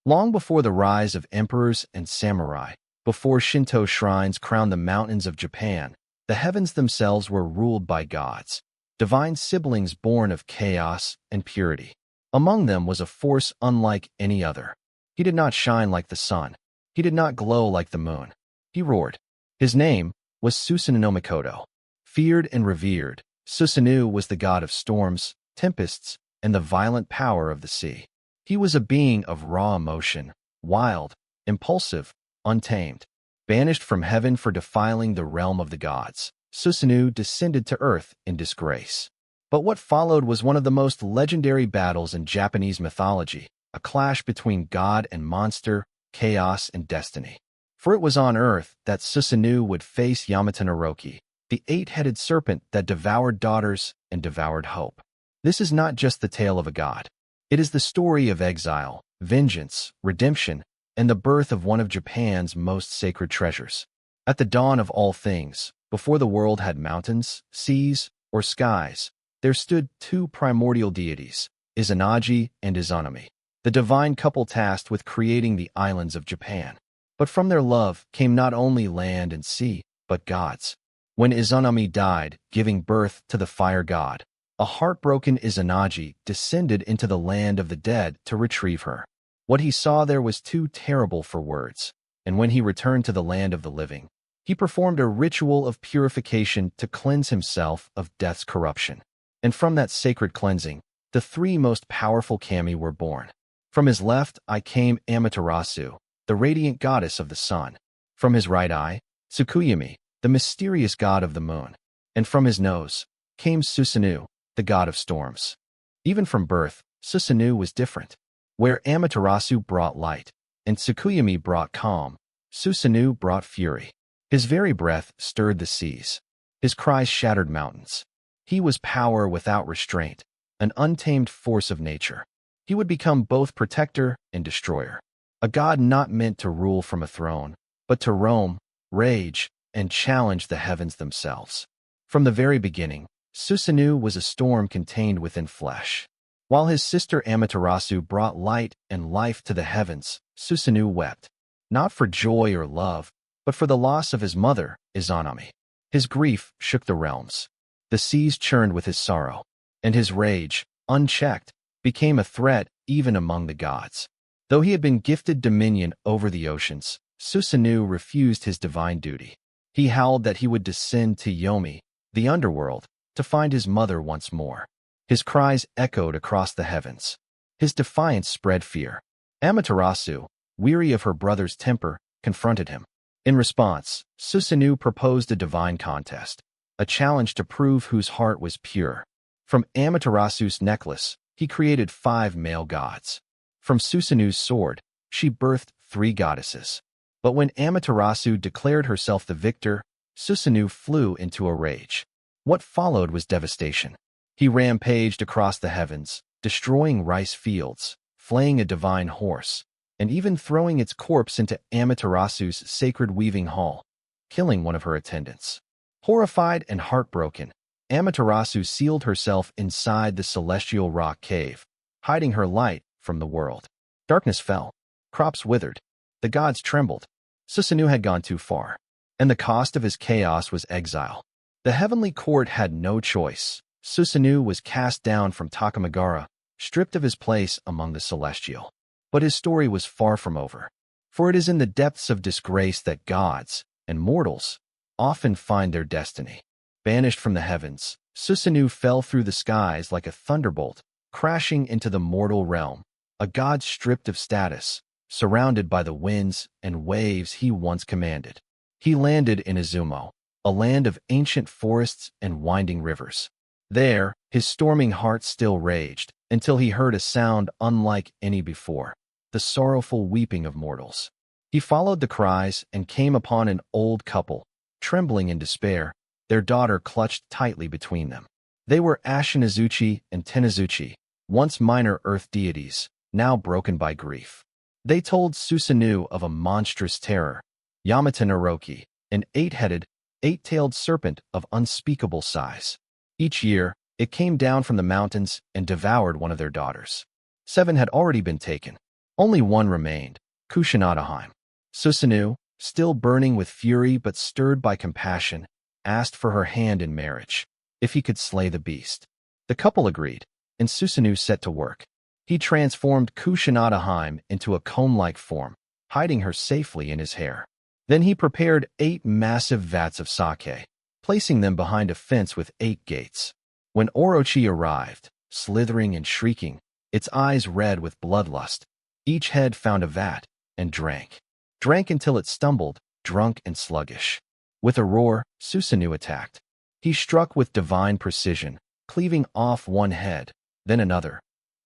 Long before the rise of emperors and samurai, before Shinto shrines crowned the mountains of Japan, the heavens themselves were ruled by gods, divine siblings born of chaos and purity. Among them was a force unlike any other. He did not shine like the sun. He did not glow like the moon. He roared. His name was Susanoo-no-Mikoto. Feared and revered, Susanoo was the god of storms, tempests, and the violent power of the sea. He was a being of raw emotion, wild, impulsive, untamed. Banished from heaven for defiling the realm of the gods, Susanoo descended to earth in disgrace. But what followed was one of the most legendary battles in Japanese mythology, a clash between god and monster, chaos and destiny. For it was on earth that Susanoo would face Yamata-no-Orochi, the eight-headed serpent that devoured daughters and devoured hope. This is not just the tale of a god. It is the story of exile, vengeance, redemption, and the birth of one of Japan's most sacred treasures. At the dawn of all things, before the world had mountains, seas, or skies, there stood two primordial deities, Izanagi and Izanami, the divine couple tasked with creating the islands of Japan. But from their love came not only land and sea, but gods. When Izanami died, giving birth to the fire god, a heartbroken Izanagi descended into the land of the dead to retrieve her. What he saw there was too terrible for words, and when he returned to the land of the living, he performed a ritual of purification to cleanse himself of death's corruption. And from that sacred cleansing, the three most powerful kami were born. From his left eye came Amaterasu, the radiant goddess of the sun. From his right eye, Tsukuyomi, the mysterious god of the moon. And from his nose came Susanoo, the god of storms. Even from birth, Susanoo was different. Where Amaterasu brought light, and Tsukuyomi brought calm, Susanoo brought fury. His very breath stirred the seas. His cries shattered mountains. He was power without restraint, an untamed force of nature. He would become both protector and destroyer. A god not meant to rule from a throne, but to roam, rage, and challenge the heavens themselves. From the very beginning, Susanoo was a storm contained within flesh. While his sister Amaterasu brought light and life to the heavens, Susanoo wept, not for joy or love, but for the loss of his mother, Izanami. His grief shook the realms. The seas churned with his sorrow, and his rage, unchecked, became a threat even among the gods. Though he had been gifted dominion over the oceans, Susanoo refused his divine duty. He howled that he would descend to Yomi, the underworld, to find his mother once more. His cries echoed across the heavens. His defiance spread fear. Amaterasu, weary of her brother's temper, confronted him. In response, Susanoo proposed a divine contest, a challenge to prove whose heart was pure. From Amaterasu's necklace, he created 5 male gods. From Susanoo's sword, she birthed 3 goddesses. But when Amaterasu declared herself the victor, Susanoo flew into a rage. What followed was devastation. He rampaged across the heavens, destroying rice fields, flaying a divine horse, and even throwing its corpse into Amaterasu's sacred weaving hall, killing one of her attendants. Horrified and heartbroken, Amaterasu sealed herself inside the celestial rock cave, hiding her light from the world. Darkness fell. Crops withered. The gods trembled. Susanoo had gone too far, and the cost of his chaos was exile. The heavenly court had no choice. Susanoo was cast down from Takamagahara, stripped of his place among the celestial. But his story was far from over. For it is in the depths of disgrace that gods and mortals often find their destiny. Banished from the heavens, Susanoo fell through the skies like a thunderbolt, crashing into the mortal realm, a god stripped of status, surrounded by the winds and waves he once commanded. He landed in Izumo, a land of ancient forests and winding rivers. There, his storming heart still raged, until he heard a sound unlike any before, the sorrowful weeping of mortals. He followed the cries and came upon an old couple, trembling in despair, their daughter clutched tightly between them. They were Ashinazuchi and Tenazuchi, once minor earth deities, now broken by grief. They told Susanoo of a monstrous terror, Yamata-no-Orochi, an 8-headed, 8-tailed serpent of unspeakable size. Each year, it came down from the mountains and devoured one of their daughters. 7 had already been taken. Only one remained, Kushinada-hime. Susanoo, still burning with fury but stirred by compassion, asked for her hand in marriage, if he could slay the beast. The couple agreed, and Susanoo set to work. He transformed Kushinada-hime into a comb-like form, hiding her safely in his hair. Then he prepared 8 massive vats of sake, placing them behind a fence with 8 gates. When Orochi arrived, slithering and shrieking, its eyes red with bloodlust, each head found a vat and drank. Drank until it stumbled, drunk and sluggish. With a roar, Susanoo attacked. He struck with divine precision, cleaving off one head, then another.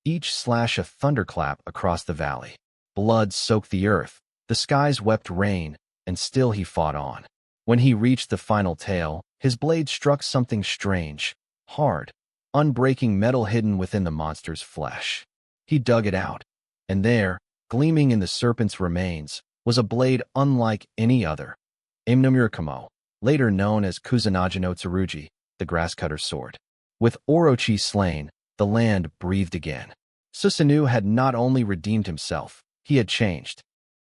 Each slash a thunderclap across the valley. Blood soaked the earth, the skies wept rain, and still he fought on. When he reached the final tail, his blade struck something strange, hard, unbreaking metal hidden within the monster's flesh. He dug it out, and there, gleaming in the serpent's remains, was a blade unlike any other. Imnomurikamo, later known as Kusanagi-no-Tsurugi, the grasscutter's sword. With Orochi slain, the land breathed again. Susanoo had not only redeemed himself, he had changed.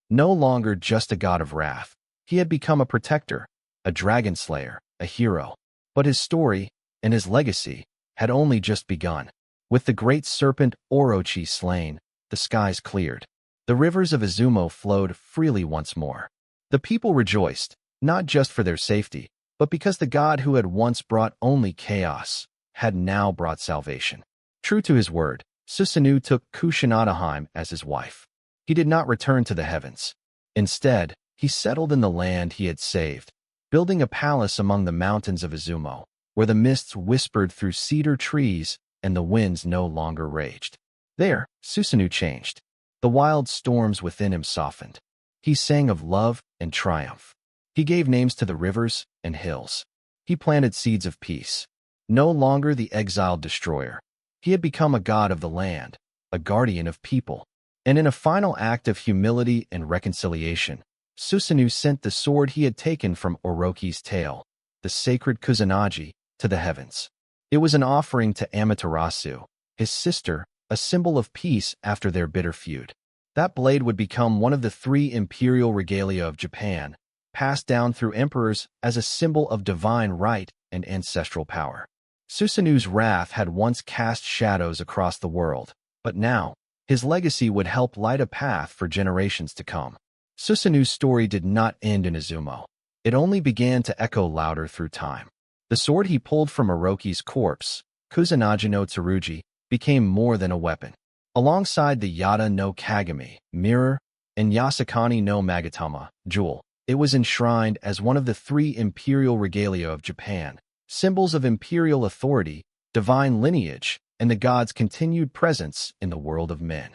No longer just a god of wrath, he had become a protector, a dragon slayer, a hero. But his story, and his legacy, had only just begun. With the great serpent Orochi slain, the skies cleared. The rivers of Izumo flowed freely once more. The people rejoiced, not just for their safety, but because the god who had once brought only chaos had now brought salvation. True to his word, Susanoo took Kushinada-hime as his wife. He did not return to the heavens. Instead, he settled in the land he had saved, building a palace among the mountains of Izumo, where the mists whispered through cedar trees and the winds no longer raged. There, Susanoo changed. The wild storms within him softened. He sang of love and triumph. He gave names to the rivers and hills. He planted seeds of peace. No longer the exiled destroyer, he had become a god of the land, a guardian of people. And in a final act of humility and reconciliation, Susanoo sent the sword he had taken from Orochi's tail, the sacred Kusanagi, to the heavens. It was an offering to Amaterasu, his sister, a symbol of peace after their bitter feud. That blade would become one of the 3 imperial regalia of Japan, passed down through emperors as a symbol of divine right and ancestral power. Susanoo's wrath had once cast shadows across the world, but now, his legacy would help light a path for generations to come. Susanoo's story did not end in Izumo. It only began to echo louder through time. The sword he pulled from Orochi's corpse, Kusanagi-no-Tsurugi, became more than a weapon. Alongside the Yata no Kagami, mirror, and Yasakani no Magatama, jewel, it was enshrined as one of the 3 imperial regalia of Japan, symbols of imperial authority, divine lineage, and the god's continued presence in the world of men.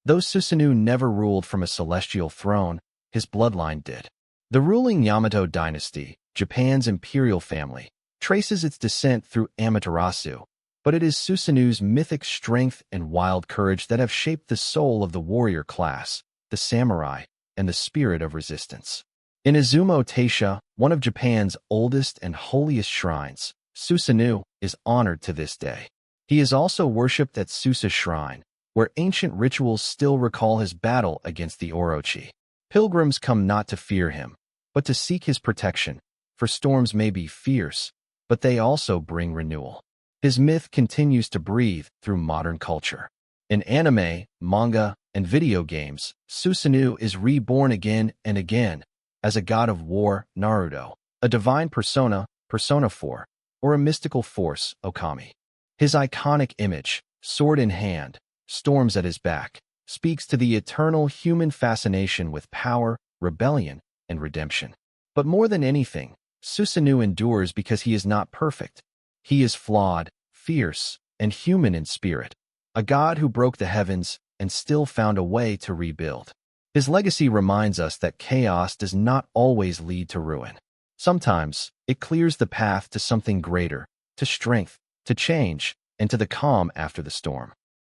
Though Susanoo never ruled from a celestial throne, his bloodline did. The ruling Yamato dynasty, Japan's imperial family, traces its descent through Amaterasu, but it is Susanoo's mythic strength and wild courage that have shaped the soul of the warrior class, the samurai, and the spirit of resistance. In Izumo Taisha, one of Japan's oldest and holiest shrines, Susanoo is honored to this day. He is also worshipped at Susa Shrine, where ancient rituals still recall his battle against the Orochi. Pilgrims come not to fear him, but to seek his protection, for storms may be fierce, but they also bring renewal. His myth continues to breathe through modern culture. In anime, manga, and video games, Susanoo is reborn again and again as a god of war, Naruto, a divine persona, Persona 4, or a mystical force, Okami. His iconic image, sword in hand, storms at his back, speaks to the eternal human fascination with power, rebellion, and redemption. But more than anything, Susanoo endures because he is not perfect. He is flawed, fierce, and human in spirit, a god who broke the heavens and still found a way to rebuild. His legacy reminds us that chaos does not always lead to ruin. Sometimes, it clears the path to something greater, to strength, to change, and to the calm after the storm.